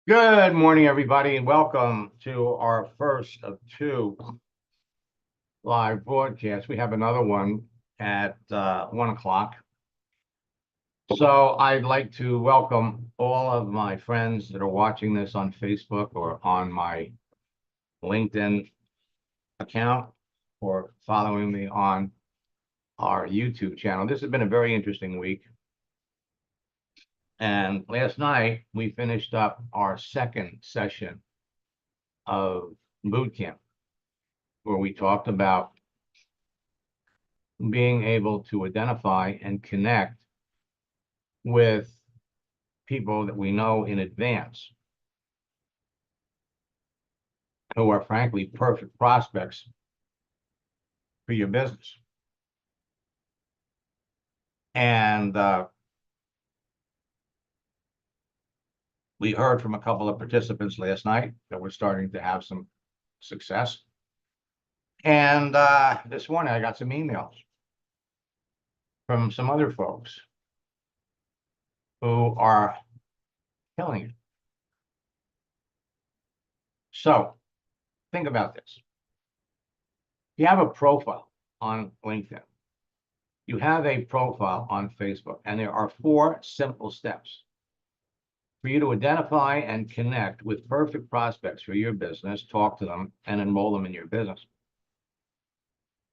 Good morning, everybody, and welcome to our first of two live broadcasts. We have another one at 1 o'clock. So I'd like to welcome all of my friends that are watching this on Facebook or on my LinkedIn account or following me on our YouTube channel. This has been a very interesting week. And last night, we finished up our second session of boot camp, where we talked about being able to identify and connect with people that we know in advance who are frankly perfect prospects for your business. And we heard from a couple of participants last night that we're starting to have some success. And this morning I got some emails from some other folks who are killing it. So think about this. You have a profile on LinkedIn. You have a profile on Facebook, and there are 4 simple steps for you to identify and connect with perfect prospects for your business, talk to them, and enroll them in your business.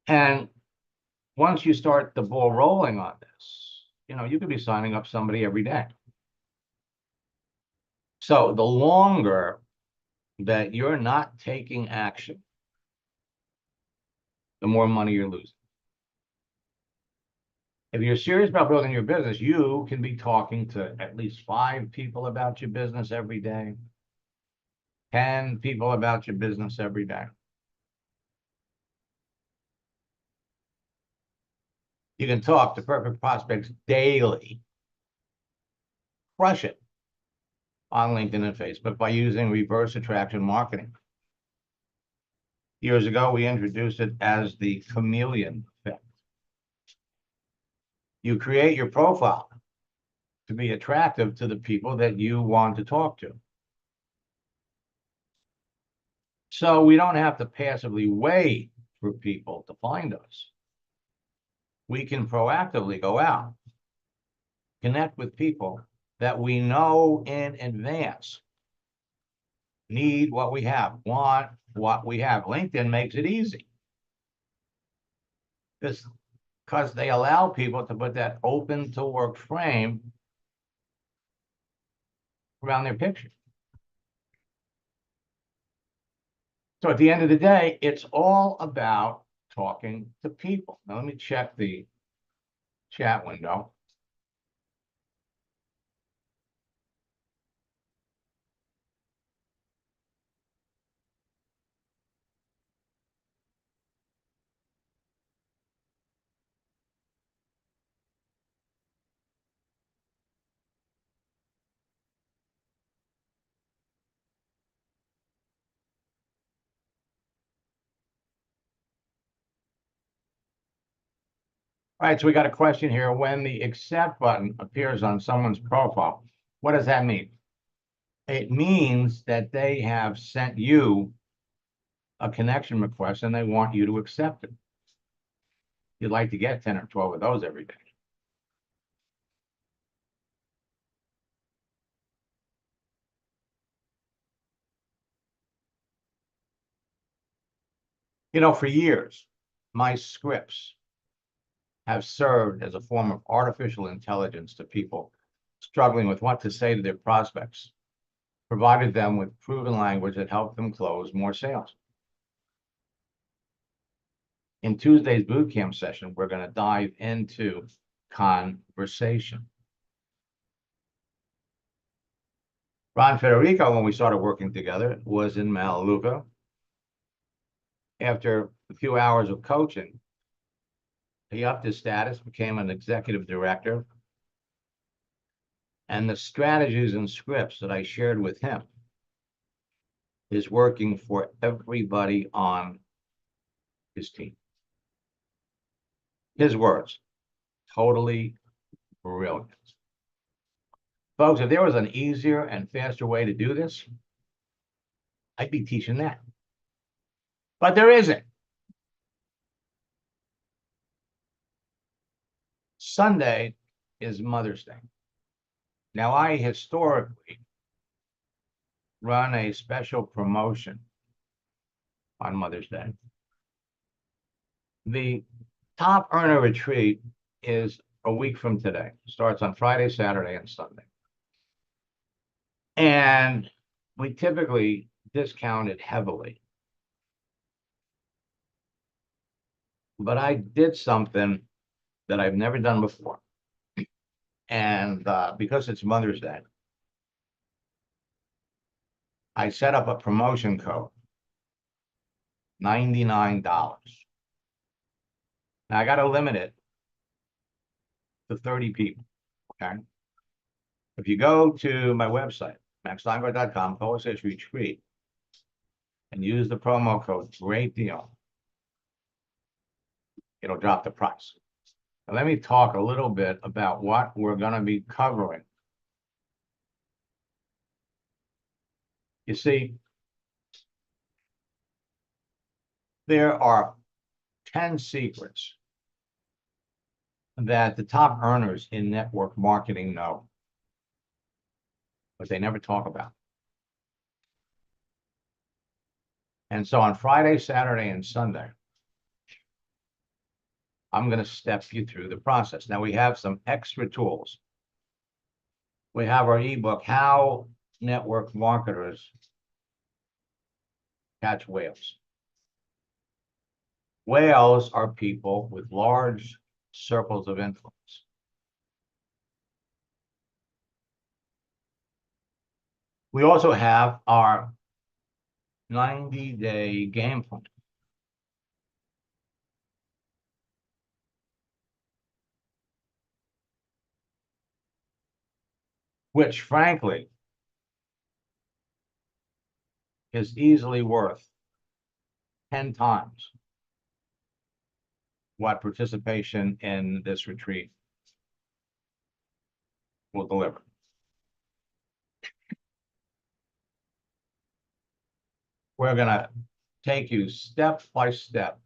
And once you start the ball rolling on this, you could be signing up somebody every day. So the longer that you're not taking action, the more money you're losing. If you're serious about building your business, you can be talking to at least 5 people about your business every day, 10 people about your business every day. You can talk to perfect prospects daily. Crush it on LinkedIn and Facebook by using reverse attraction marketing. Years ago, we introduced it as the chameleon effect. You create your profile to be attractive to the people that you want to talk to. So we don't have to passively wait for people to find us. We can proactively go out, connect with people that we know in advance need what we have, want what we have. LinkedIn makes it easy because they allow people to put that open to work frame around their picture. So at the end of the day, it's all about talking to people. Now let me check the chat window. All right, so we got a question here. When the accept button appears on someone's profile, what does that mean? It means that they have sent you a connection request and they want you to accept it. You'd like to get 10 or 12 of those every day. For years, my scripts have served as a form of artificial intelligence to people struggling with what to say to their prospects, provided them with proven language that helped them close more sales. In Tuesday's bootcamp session, we're going to dive into conversation. Ron Federico, when we started working together, was in Melaleuca. After a few hours of coaching, he upped his status, became an executive director. And the strategies and scripts that I shared with him is working for everybody on his team. His words, totally brilliant. Folks, if there was an easier and faster way to do this, I'd be teaching that. But there isn't. Sunday is Mother's Day. Now, I historically run a special promotion on Mother's Day. The Top Earner Retreat is a week from today. Starts on Friday, Saturday, and Sunday. And we typically discount it heavily. But I did something that I've never done before. And because it's Mother's Day, I set up a promotion code, $99. Now I got to limit it to 30 people, okay? If you go to my website, maxsteinberg.com/retreat, and use the promo code Great Deal, it'll drop the price. Now, let me talk a little bit about what we're going to be covering. You see, there are 10 secrets that the top earners in network marketing know, but they never talk about. And so on Friday, Saturday, and Sunday, I'm going to step you through the process. Now, we have some extra tools. We have our ebook, How Network Marketers Catch Whales. Whales are people with large circles of influence. We also have our 90-day game plan. Which, frankly, is easily worth 10 times what participation in this retreat will deliver. We're going to take you step by step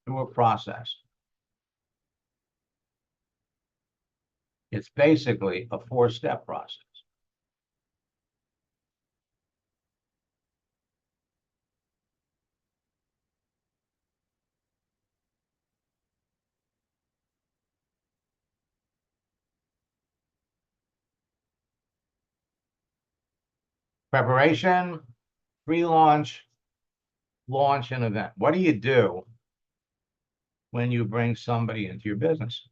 through a process. It's basically a 4-step process. Preparation, pre-launch, launch, and event. What do you do when you bring somebody into your business?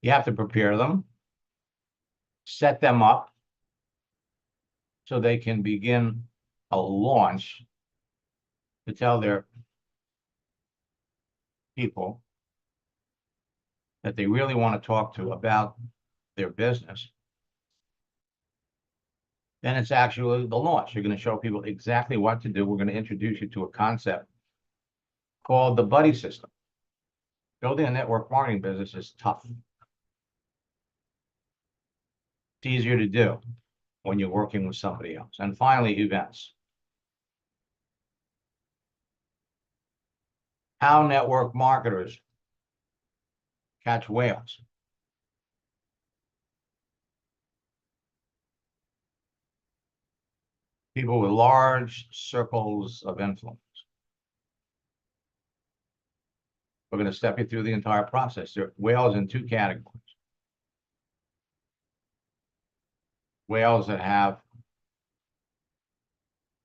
You have to prepare them, set them up so they can begin a launch to tell their people that they really want to talk to about their business. Then it's actually the launch. You're going to show people exactly what to do. We're going to introduce you to a concept called the buddy system. Building a network marketing business is tough. It's easier to do when you're working with somebody else. And finally, events. How network marketers catch whales. People with large circles of influence. We're going to step you through the entire process. There are whales in 2 categories. Whales that have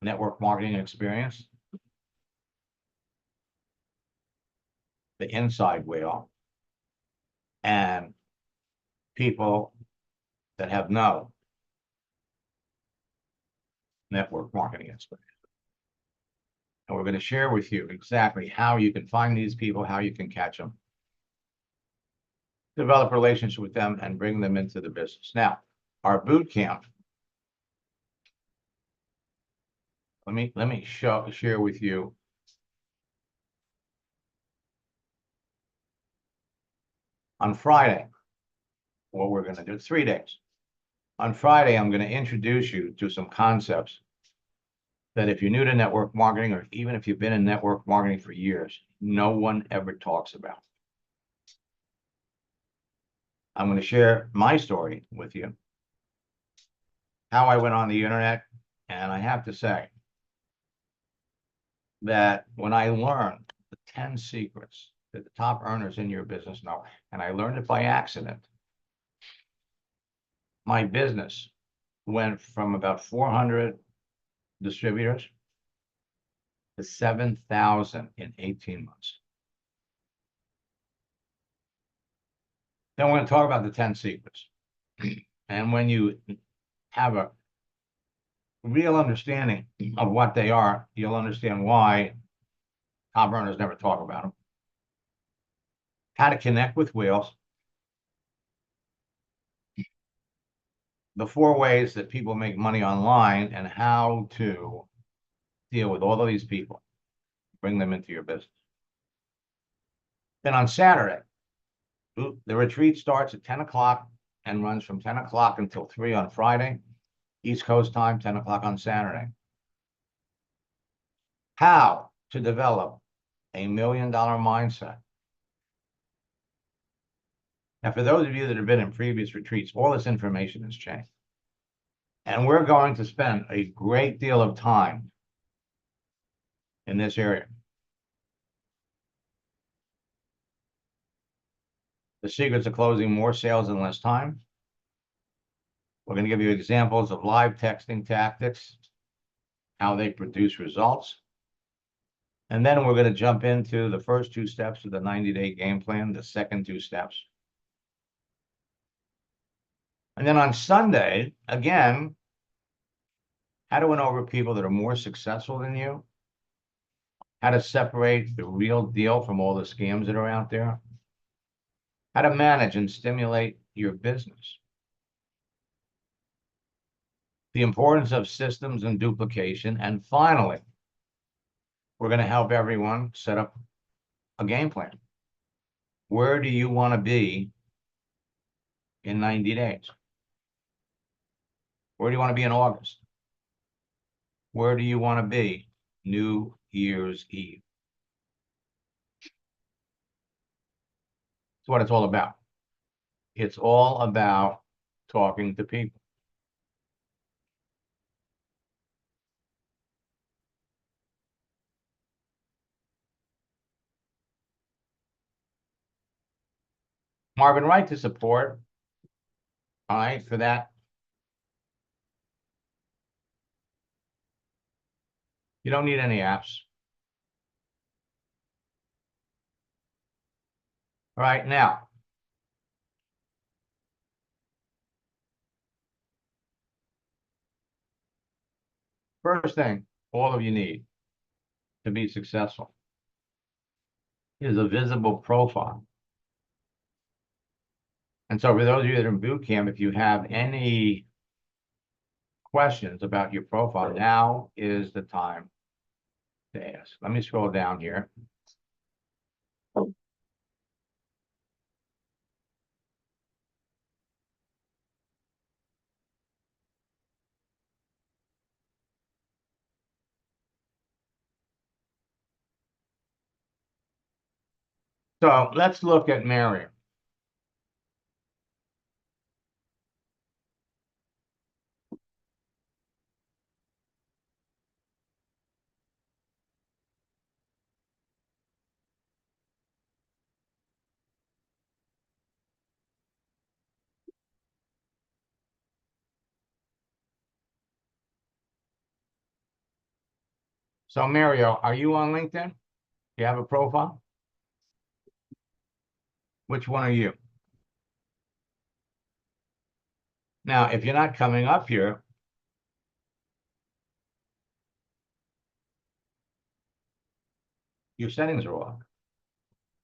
network marketing experience, the inside whale, and people that have no network marketing experience. And we're going to share with you exactly how you can find these people, how you can catch them, develop a relationship with them, and bring them into the business. Now, our boot camp. Let me share with you on Friday. what we're going to do. 3 days. On Friday, I'm going to introduce you to some concepts that if you're new to network marketing, or even if you've been in network marketing for years, no one ever talks about. I'm going to share my story with you, how I went on the internet, and I have to say that when I learned the 10 secrets that the top earners in your business know, and I learned it by accident, my business went from about 400 distributors to 7,000 in 18 months. Then we're going to talk about the 10 secrets. And when you have a real understanding of what they are, you'll understand why top earners never talk about them. How to connect with whales. The 4 ways that people make money online, and how to deal with all of these people, bring them into your business. Then on Saturday, the retreat starts at 10 o'clock and runs from 10 o'clock until 3 on Friday, East Coast time, 10 o'clock on Saturday. How to develop a $1 million mindset. Now, for those of you that have been in previous retreats, all this information has changed. And we're going to spend a great deal of time in this area. The secrets of closing more sales in less time. We're going to give you examples of live texting tactics, how they produce results. And then we're going to jump into the first 2 steps of the 90-day game plan, the second 2 steps. And then on Sunday, again, how to win over people that are more successful than you, how to separate the real deal from all the scams that are out there, how to manage and stimulate your business, the importance of systems and duplication, and finally, we're going to help everyone set up a game plan. Where do you want to be in 90 days? Where do you want to be in August? Where do you want to be New Year's Eve? That's what it's all about. It's all about talking to people. Marvin, right to support. All right, for that. You don't need any apps. All right, now, first thing all of you need to be successful is a visible profile. And so for those of you that are in boot camp, if you have any questions about your profile, now is the time to ask. Let me scroll down here. So let's look at Mary. So Mario, are you on LinkedIn? Do you have a profile? Which one are you? Now, if you're not coming up here, your settings are off.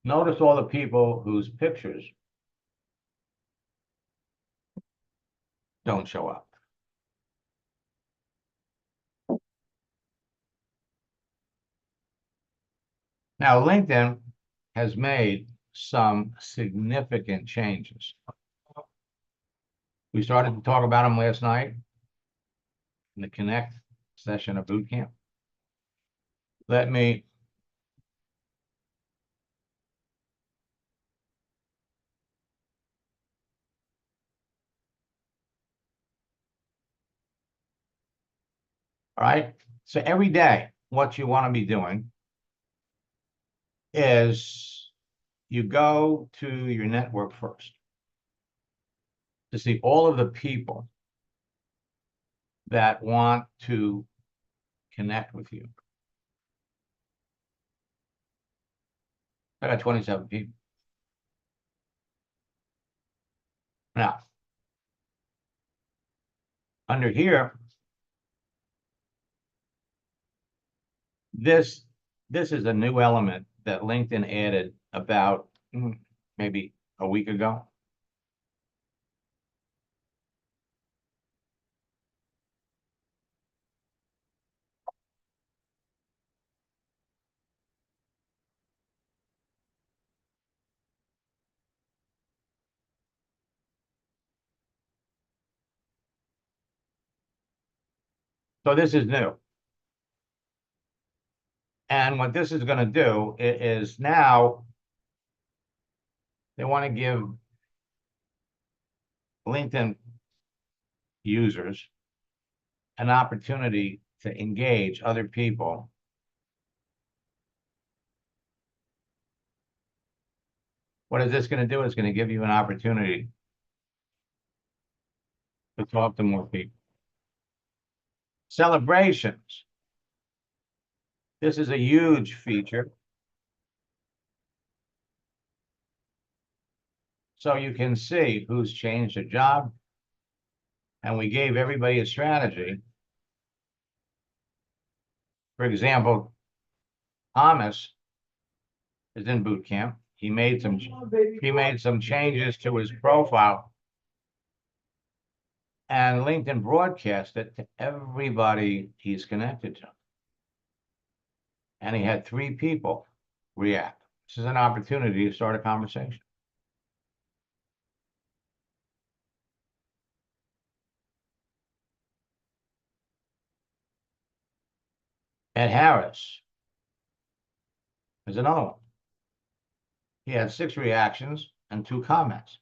Notice all the people whose pictures don't show up. Now, LinkedIn has made some significant changes. We started to talk about them last night in the Connect session of boot camp. Let me all right. So every day, what you want to be doing is you go to your network first to see all of the people that want to connect with you. I got 27 people. Now, under here, this is a new element that LinkedIn added about maybe a week ago. So this is new. And what this is going to do is now they want to give LinkedIn users an opportunity to engage other people. What is this going to do? It's going to give you an opportunity to talk to more people. Celebrations. This is a huge feature. So you can see who's changed their job. And we gave everybody a strategy. For example, Thomas is in boot camp. He made some changes to his profile. And LinkedIn broadcast it to everybody he's connected to. And he had 3 people react. This is an opportunity to start a conversation. Ed Harris is another one. He had 6 reactions and 2 comments.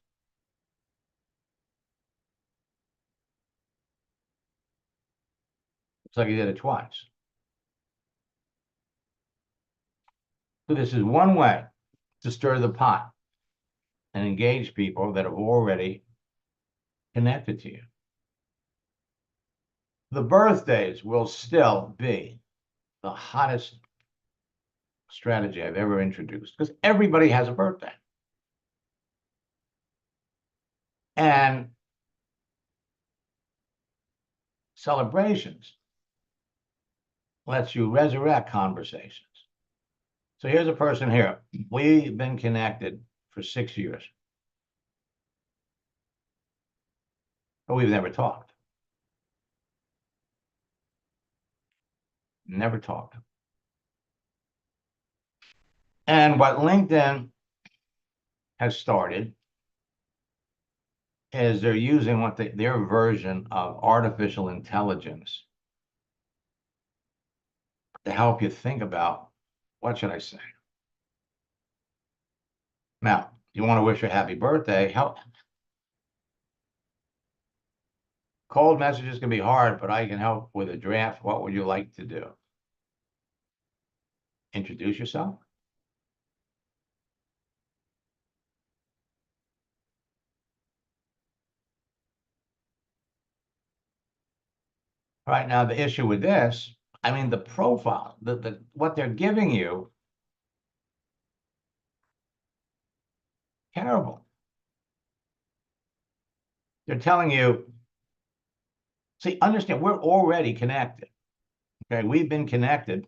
Looks like he did it twice. So this is one way to stir the pot and engage people that have already connected to you. The birthdays will still be the hottest strategy I've ever introduced because everybody has a birthday. And celebrations lets you resurrect conversations. So here's a person here. We've been connected for 6 years, but we've never talked. Never talked. And what LinkedIn has started is they're using their version of artificial intelligence to help you think about, what should I say? Now, you want to wish her happy birthday. Cold messages can be hard, but I can help with a draft. What would you like to do? Introduce yourself. Right now, the issue with this, I mean, the profile, what they're giving you, terrible. They're telling you, see, understand, we're already connected. Okay, we've been connected.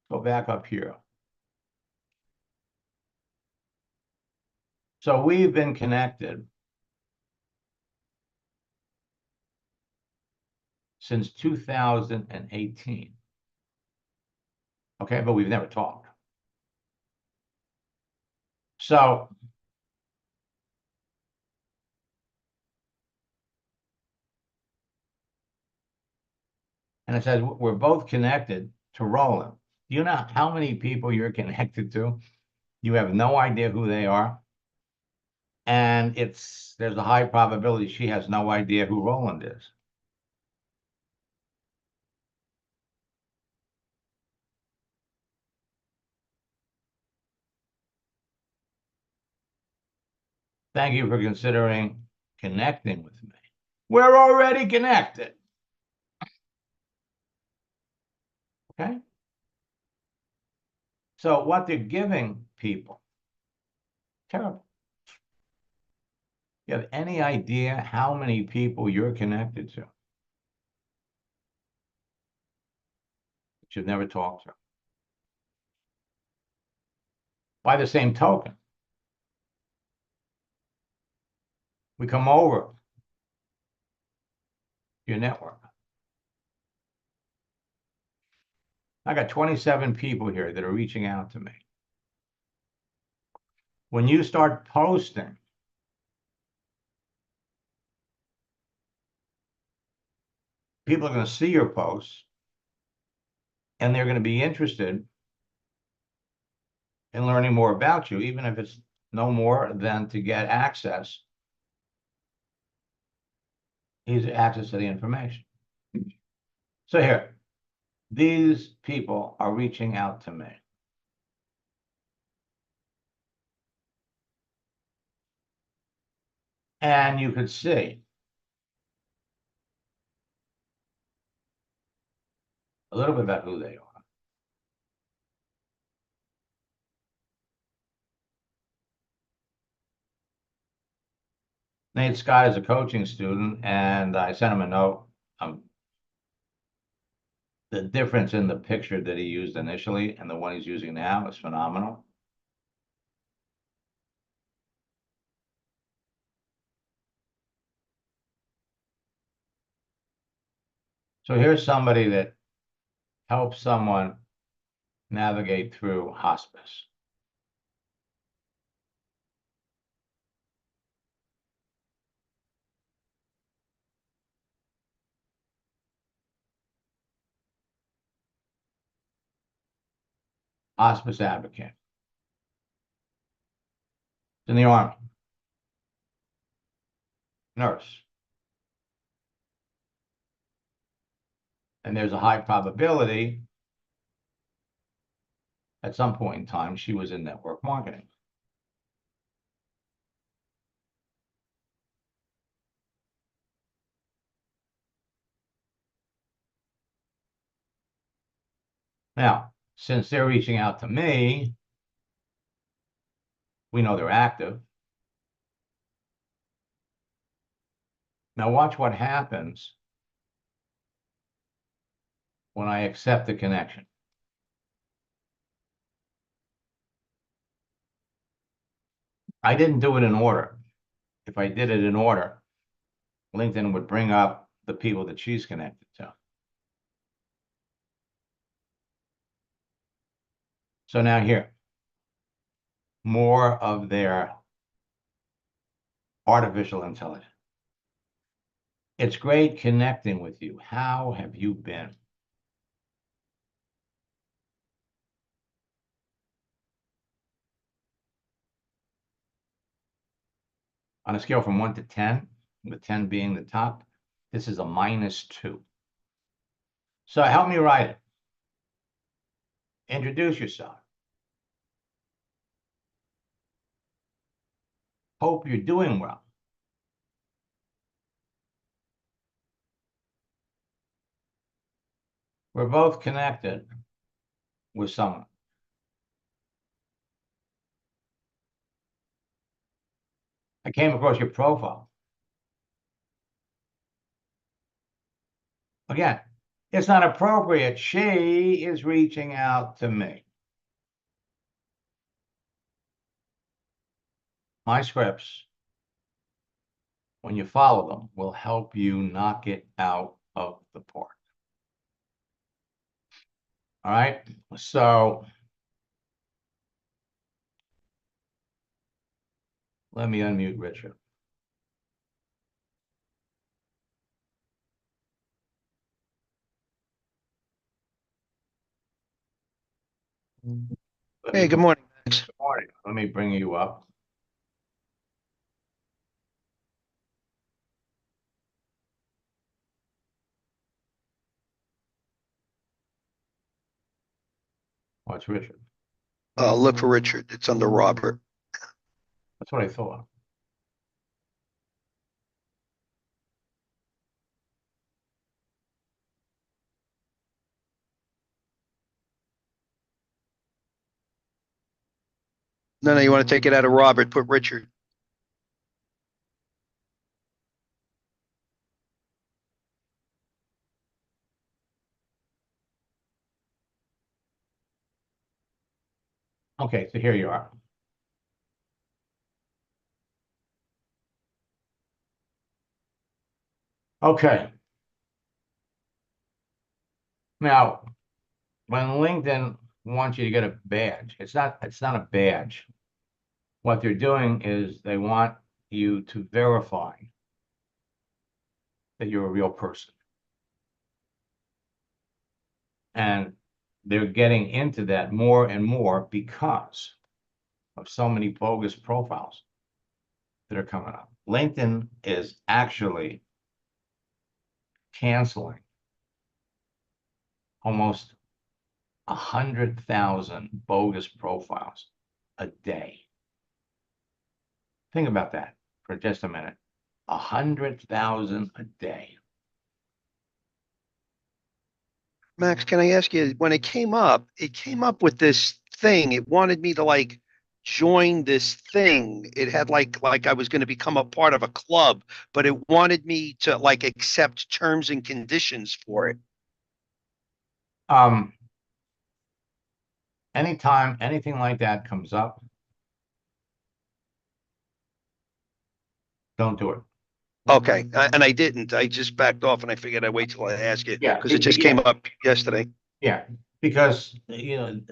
Go back up here. So we've been connected since 2018. Okay, but we've never talked. So And it says, we're both connected to Roland. Do you know how many people you're connected to? You have no idea who they are. And there's a high probability she has no idea who Roland is. Thank you for considering connecting with me. We're already connected. Okay. So what they're giving people, terrible. You have any idea how many people you're connected to that you've never talked to? By the same token, we come over your network. I got 27 people here that are reaching out to me. When you start posting, people are going to see your posts and they're going to be interested in learning more about you, even if it's no more than to get access. Easy access to the information. So here, these people are reaching out to me. And you could see a little bit about who they are. Nate Scott is a coaching student, and I sent him a note. The difference in the picture that he used initially and the one he's using now is phenomenal. So here's somebody that helps someone navigate through hospice. Hospice advocate. In the Army. Nurse. And there's a high probability at some point in time she was in network marketing. Now, since they're reaching out to me, we know they're active. Now watch what happens when I accept the connection. I didn't do it in order. If I did it in order, LinkedIn would bring up the people that she's connected to. So now here, more of their artificial intelligence. It's great connecting with you. How have you been? On a scale from 1 to 10, with 10 being the top, this is a -2. So help me write it. Introduce yourself. Hope you're doing well. We're both connected with someone. I came across your profile. Again, it's not appropriate. She is reaching out to me. My scripts, when you follow them, will help you knock it out of the park. All right. So let me unmute Richard. Hey, good morning, Max. Good morning. Let me bring you up. What's Richard? Look for Richard. It's under Robert. That's what I thought. No, you want to take it out of Robert, put Richard. Okay, so here you are. Okay. Now, when LinkedIn wants you to get a badge, it's not a badge. What they're doing is they want you to verify that you're a real person. And they're getting into that more and more because of so many bogus profiles that are coming up. LinkedIn is actually canceling almost 100,000 bogus profiles a day. Think about that for just a minute. 100,000 a day. Max, can I ask you, when it came up with this thing. It wanted me to join this thing. It had like I was going to become a part of a club, but it wanted me to accept terms and conditions for it. Um, Anytime anything like that comes up, don't do it. Okay, and I didn't. I just backed off, and I figured I'd wait till I ask you Yeah, because it just came up yesterday. yeah, because you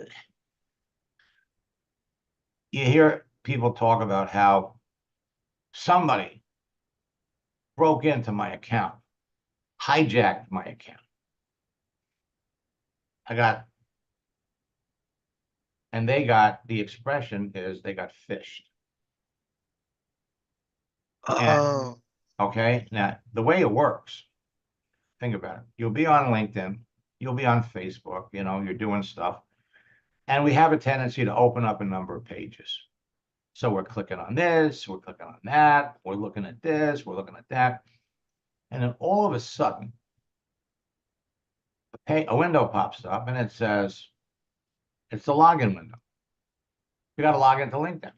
hear people talk about how somebody broke into my account, hijacked my account. I got, and they got, the expression is they got phished. And Oh, okay, now the way it works, think about it. You'll be on LinkedIn, you'll be on Facebook, you're doing stuff. And we have a tendency to open up a number of pages. So we're clicking on this, we're clicking on that, we're looking at this, we're looking at that. And then all of a sudden, a window pops up and it says, it's the login window. You got to log into LinkedIn.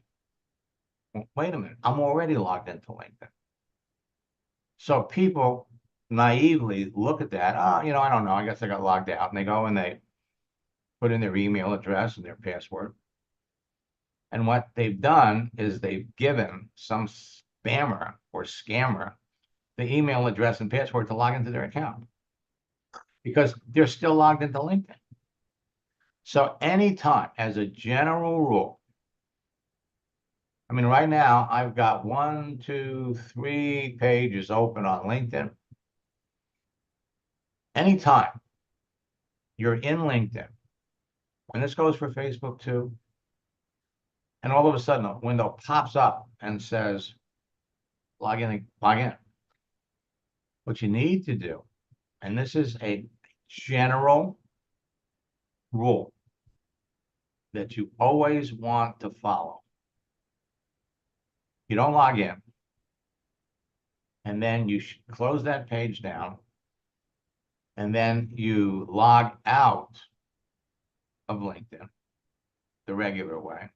Well, wait a minute, I'm already logged into LinkedIn. So people naively look at that. I don't know. I guess I got logged out. And they go and they put in their email address and their password. And what they've done is they've given some spammer or scammer the email address and password to log into their account because they're still logged into LinkedIn. So anytime, as a general rule, I mean, right now I've got 1, 2, 3 pages open on LinkedIn. Anytime you're in LinkedIn, and this goes for Facebook too, and all of a sudden a window pops up and says, log in, log in. What you need to do, and this is a general rule that you always want to follow. You don't log in, and then you close that page down, and then you log out of LinkedIn the regular way,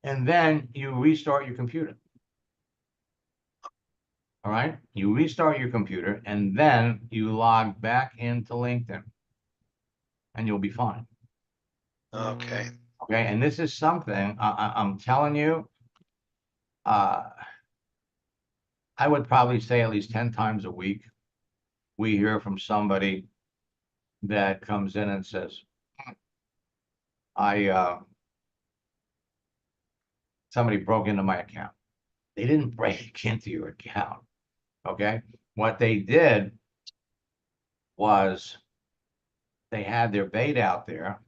and then you restart your computer. All right, you restart your computer, and then you log back into LinkedIn, and you'll be fine. okay. Okay, and this is something I'm telling you. Uh, I would probably say at least 10 times a week, we hear from somebody that comes in and says, I somebody broke into my account. They didn't break into your account. Okay. What they did was they had their bait out there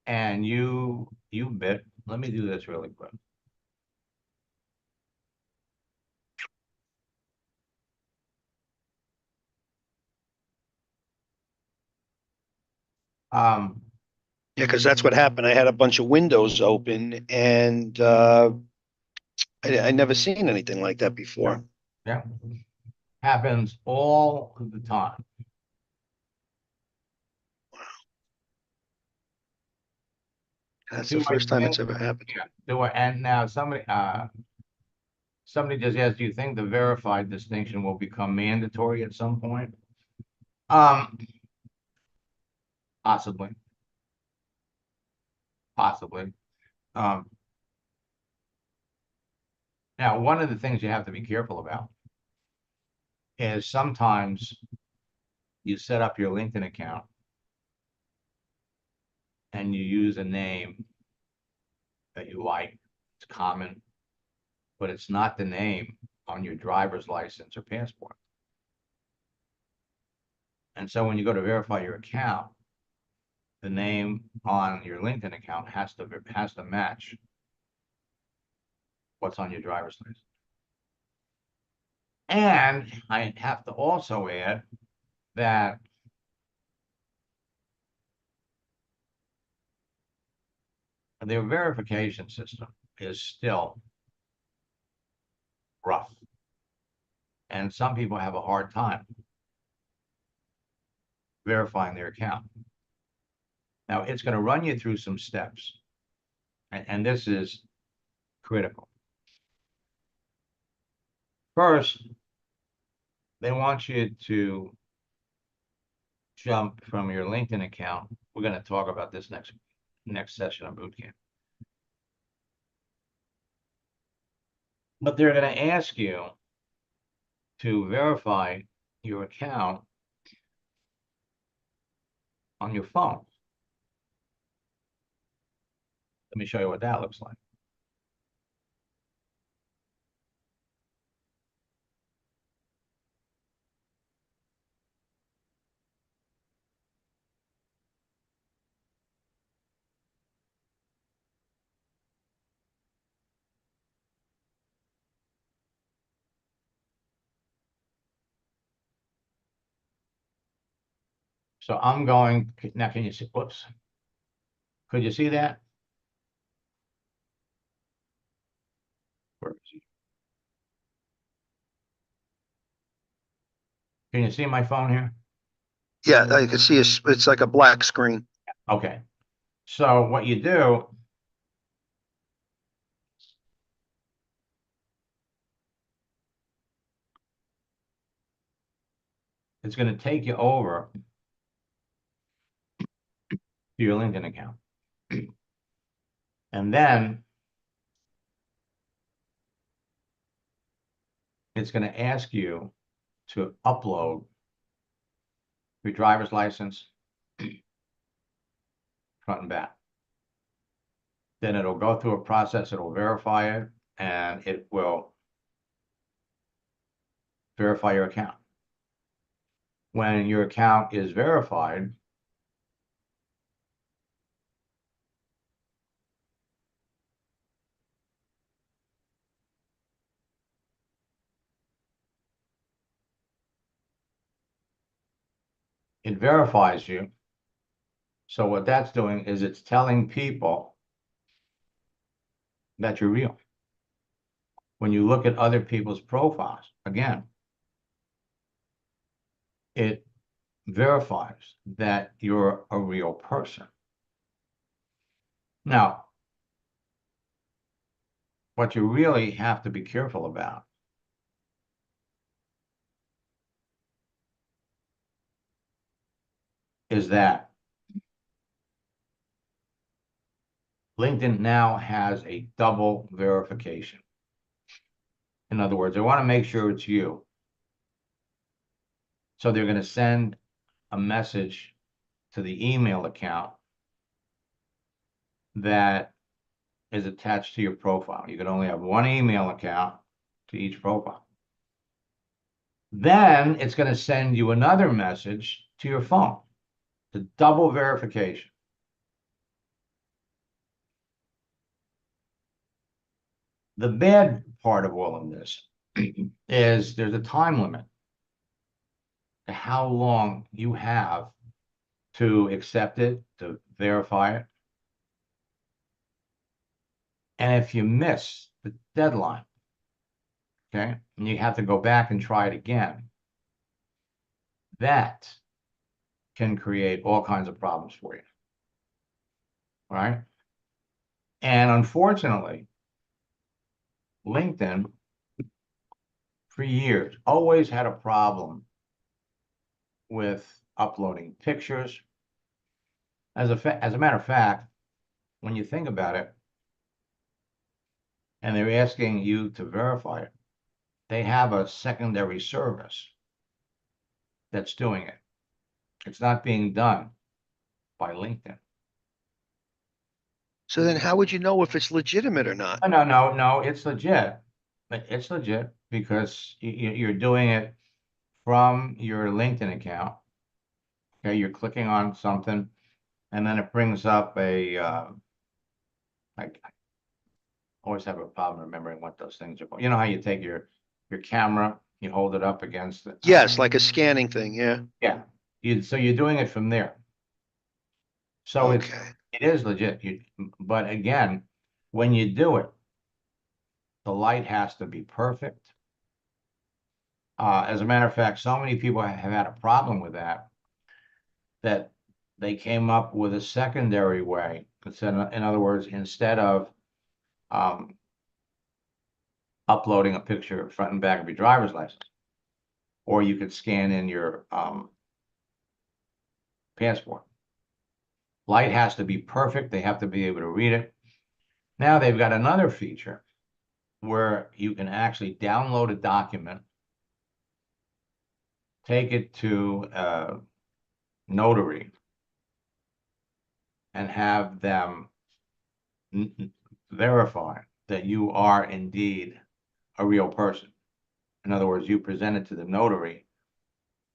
And you bet. Let me do this really quick. Yeah, because that's what happened. I had a bunch of windows open, and I never seen anything like that before. Yeah, happens all the time. That's the Do I first time it's think? ever happened. Yeah. Do I? And now somebody just asked, do you think the verified distinction will become mandatory at some point? Um, possibly, possibly. Um, Now one of the things you have to be careful about is sometimes you set up your LinkedIn account and you use a name that you like. It's common, but it's not the name on your driver's license or passport. And so when you go to verify your account, the name on your LinkedIn account has to match what's on your driver's license. And I have to also add that their verification system is still rough. And some people have a hard time verifying their account. Now, it's going to run you through some steps, and this is critical. First, they want you to jump from your LinkedIn account. We're going to talk about this next session of boot camp. But they're going to ask you to verify your account on your phone. Let me show you what that looks like. So I'm going, now can you see, whoops. Could you see that? Where is it? Can you see my phone here? Yeah, I can see it's like a black screen. Okay. So what you do, it's going to take you over to your LinkedIn account. And then it's going to ask you to upload your driver's license front and back. Then it'll go through a process, it'll verify it, and it will verify your account. When your account is verified, it verifies you. So what that's doing is it's telling people that you're real. When you look at other people's profiles, again, it verifies that you're a real person. Now, what you really have to be careful about is that LinkedIn now has a double verification. In other words, they want to make sure it's you. So they're going to send a message to the email account that is attached to your profile. You can only have one email account to each profile. Then it's going to send you another message to your phone. The double verification. The bad part of all of this is there's a time limit to how long you have to accept it, to verify it. And if you miss the deadline, okay, and you have to go back and try it again, that can create all kinds of problems for you, right? And unfortunately, LinkedIn, for years, always had a problem with uploading pictures. As a matter of fact, when you think about it, and they're asking you to verify it, they have a secondary service that's doing it. It's not being done by LinkedIn. So then how would you know if it's legitimate or not? Oh, no, it's legit. It's legit because you're doing it from your LinkedIn account. Okay, you're clicking on something, and then it brings up a I always have a problem remembering what those things are called. You know how you take your camera, you hold it up against it. Yes, like a scanning thing. Yeah. Yeah. So you're doing it from there. So Okay. it is legit. But again, when you do it, the light has to be perfect. As a matter of fact, so many people have had a problem with that they came up with a secondary way. In other words, instead of um, uploading a picture front and back of your driver's license, or you could scan in your passport. Light has to be perfect. They have to be able to read it. Now they've got another feature where you can actually download a document, take it to a notary, and have them verify that you are indeed a real person. In other words, you present it to the notary,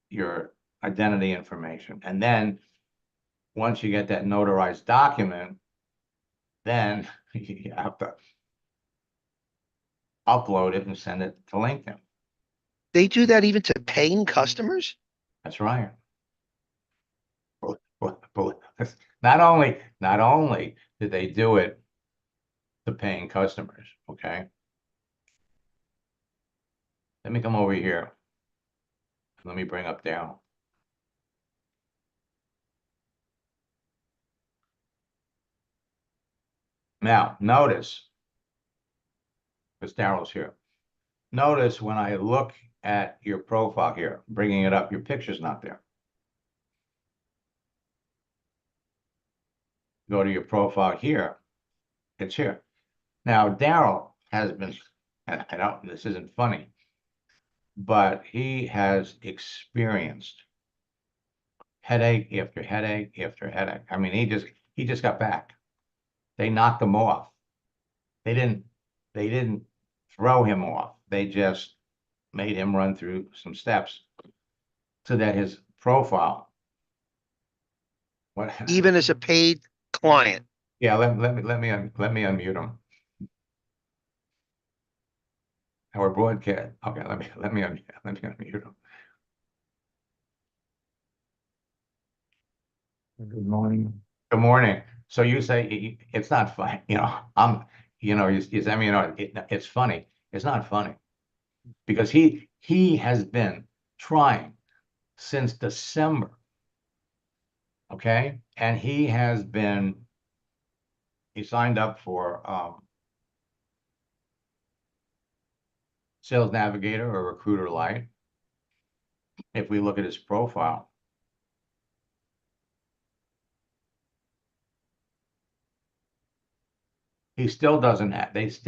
your identity information. And then once you get that notarized document, then you have to upload it and send it to LinkedIn. They do that even to paying customers? That's right. Not only did they do it to paying customers, okay? Let me come over here. Let me bring up Daryl. Now, notice, because Daryl's here. Notice when I look at your profile here, bringing it up, your picture's not there. Go to your profile here, it's here. Now, Daryl has been, I don't, this isn't funny, but he has experienced headache after headache after headache. I mean, he just got back. They knocked him off. They didn't throw him off. They just made him run through some steps so that his profile. What? Even as a paid client? Yeah, let me unmute him. Our broadcast. Okay, let me unmute him. Good morning. Good morning. So you say it's not funny, it's funny. It's not funny because he has been trying since December. Okay, and he signed up for Sales Navigator or Recruiter Lite. If we look at his profile, he still doesn't have, he's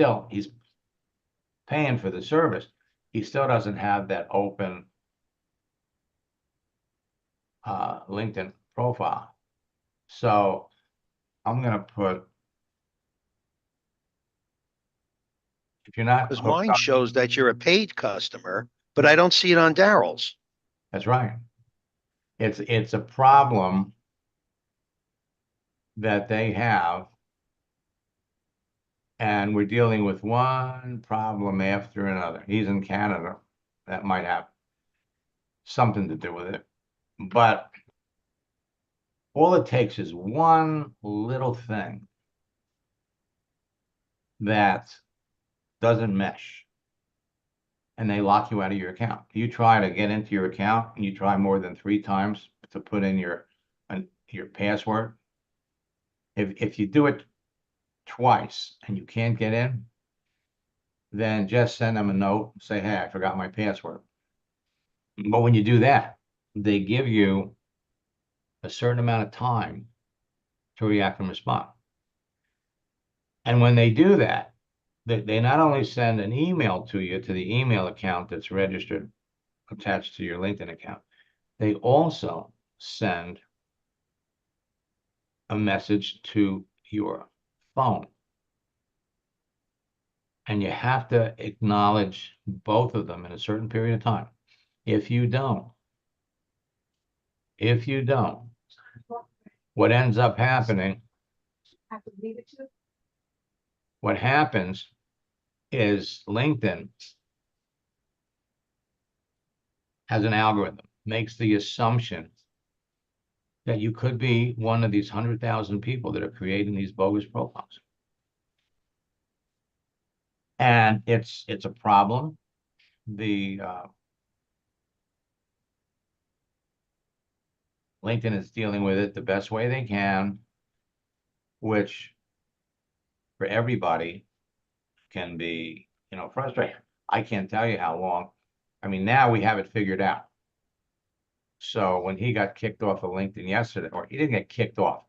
paying for the service. He still doesn't have that open LinkedIn profile. So I'm going to put, if you're not Because hooked mine up, shows that you're a paid customer, but I don't see it on Daryl's. that's right. It's a problem that they have And we're dealing with one problem after another. He's in Canada. That might have something to do with it. But all it takes is one little thing that doesn't mesh, and they lock you out of your account. You try to get into your account, and you try more than 3 times to put in your password. If you do it twice and you can't get in, then just send them a note, say, hey, I forgot my password. But when you do that, they give you a certain amount of time to react and respond. And when they do that, they not only send an email to you, to the email account that's registered, attached to your LinkedIn account, they also send a message to your phone. And you have to acknowledge both of them in a certain period of time. If you don't, what ends up happening, what happens is LinkedIn has an algorithm, makes the assumption that you could be one of these 100,000 people that are creating these bogus profiles. And it's a problem. The LinkedIn is dealing with it the best way they can, which for everybody can be, frustrating. I can't tell you how long. I mean, now we have it figured out. So when he got kicked off of LinkedIn yesterday, or he didn't get kicked off,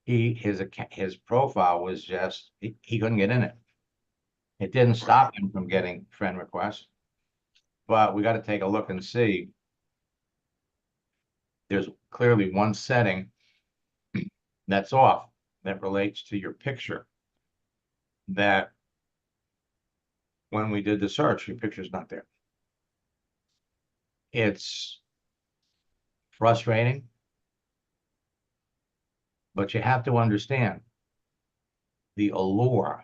his profile was just he couldn't get in it. It didn't stop him from getting friend requests, but we got to take a look and see. There's clearly one setting that's off that relates to your picture, that when we did the search, your picture's not there. It's frustrating, but you have to understand the allure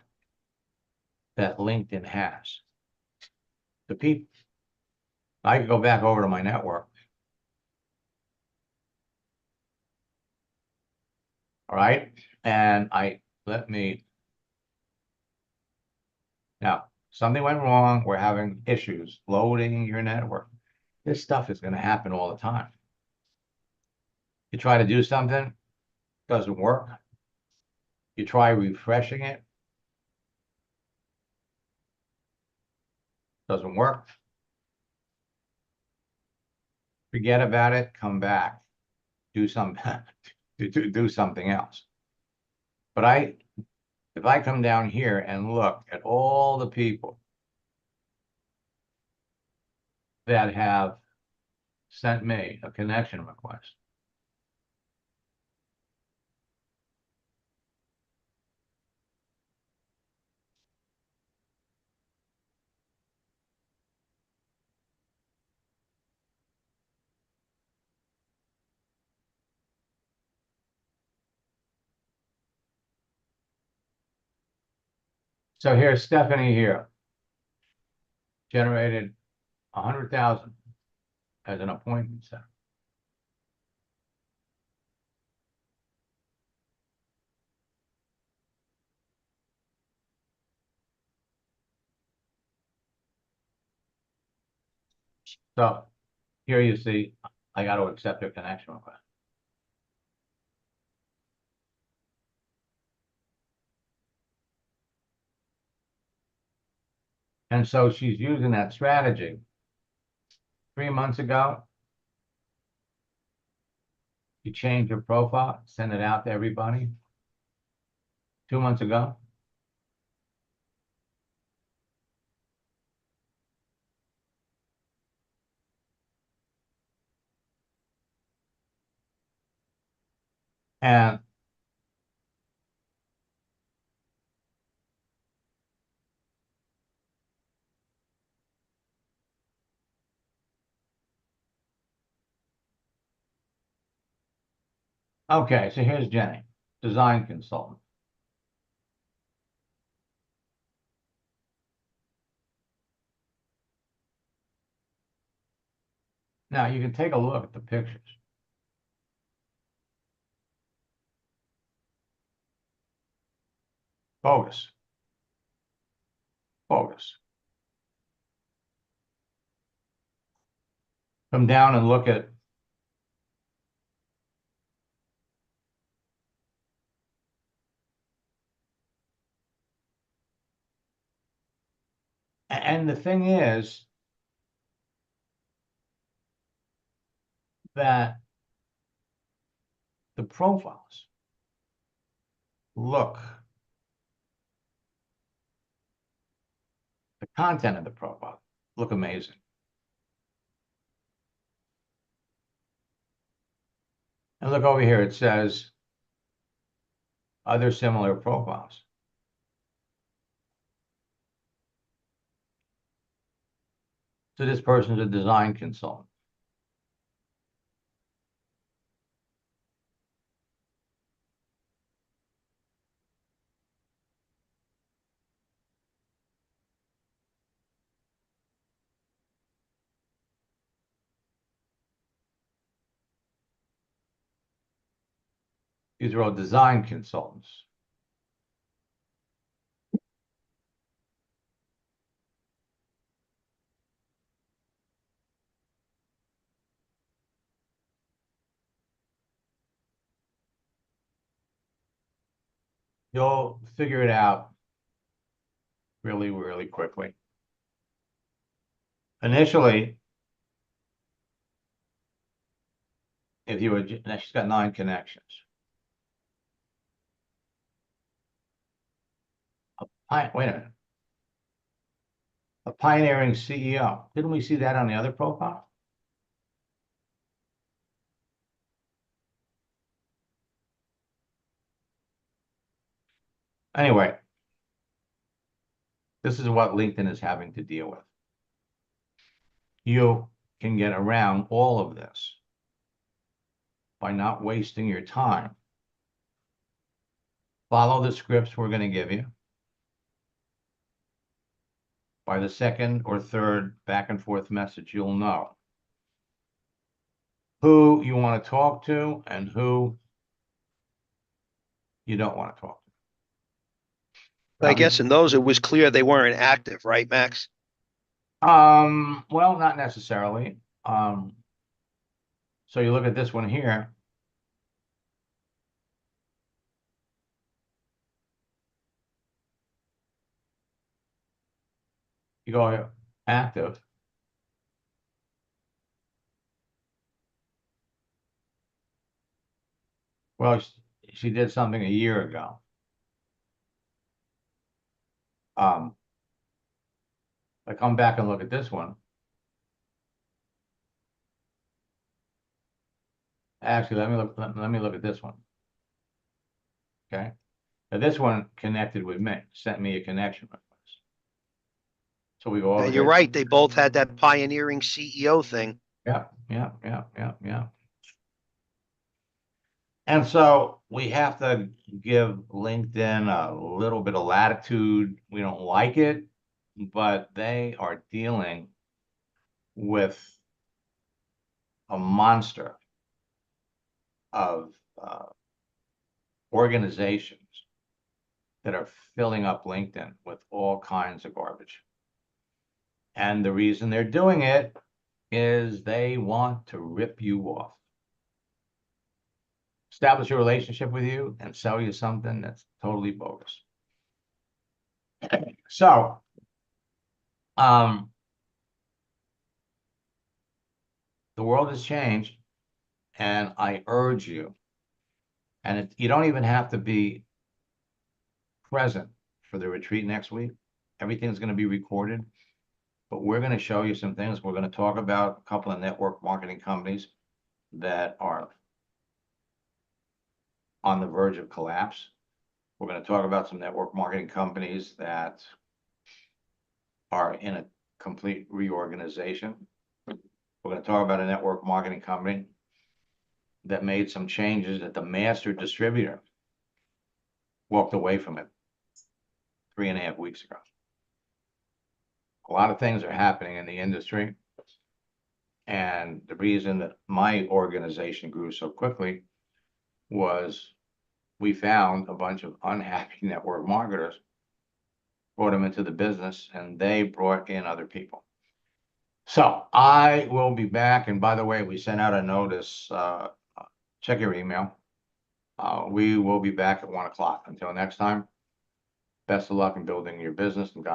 that LinkedIn has. The people, I could go back over to my network. All right. And now something went wrong. We're having issues loading your network. This stuff is going to happen all the time. You try to do something, doesn't work. You try refreshing it, doesn't work. Forget about it, come back, do something, do something else. But if I come down here and look at all the people that have sent me a connection request, so here's Stephanie here, generated 100,000 as an appointment set. So here you see, I got to accept her connection request. And so she's using that strategy. 3 months ago, you change your profile, send it out to everybody. 2 months ago, and okay, so here's Jenny, design consultant. Now you can take a look at the pictures. Bogus. Bogus. Come down and look at and the thing is that the profiles look, the content of the profile look amazing. And look over here, it says other similar profiles. So this person's a design consultant. These are all design consultants. You'll figure it out really, really quickly. Initially, if you were, now she's got 9 connections. Wait a minute. A pioneering CEO. Didn't we see that on the other profile? Anyway, this is what LinkedIn is having to deal with. You can get around all of this by not wasting your time. Follow the scripts we're going to give you. By the second or third back and forth message, you'll know who you want to talk to and who you don't want to talk to. I guess in those, it was clear they weren't active, right, Max? Well, not necessarily. So you look at this one here. You go active. Well, she did something a year ago. I come back and look at this one. Actually, let me look at this one. Okay. Now this one connected with me, sent me a connection request. So we go over You're right. They both had that pioneering CEO thing. Yeah. And so we have to give LinkedIn a little bit of latitude. We don't like it, but they are dealing with a monster of organizations that are filling up LinkedIn with all kinds of garbage. And the reason they're doing it is they want to rip you off. Establish a relationship with you and sell you something that's totally bogus. So, the world has changed, and I urge you, and you don't even have to be present for the retreat next week. Everything's going to be recorded, but we're going to show you some things. We're going to talk about a couple of network marketing companies that are on the verge of collapse. We're going to talk about some network marketing companies that are in a complete reorganization. We're going to talk about a network marketing company that made some changes that the master distributor walked away from it 3.5 weeks ago. A lot of things are happening in the industry, And the reason that my organization grew so quickly was we found a bunch of unhappy network marketers, brought them into the business, and they brought in other people. So I will be back. And by the way, we sent out a notice, check your email. We will be back at 1 o'clock. Until next time, best of luck in building your business, and God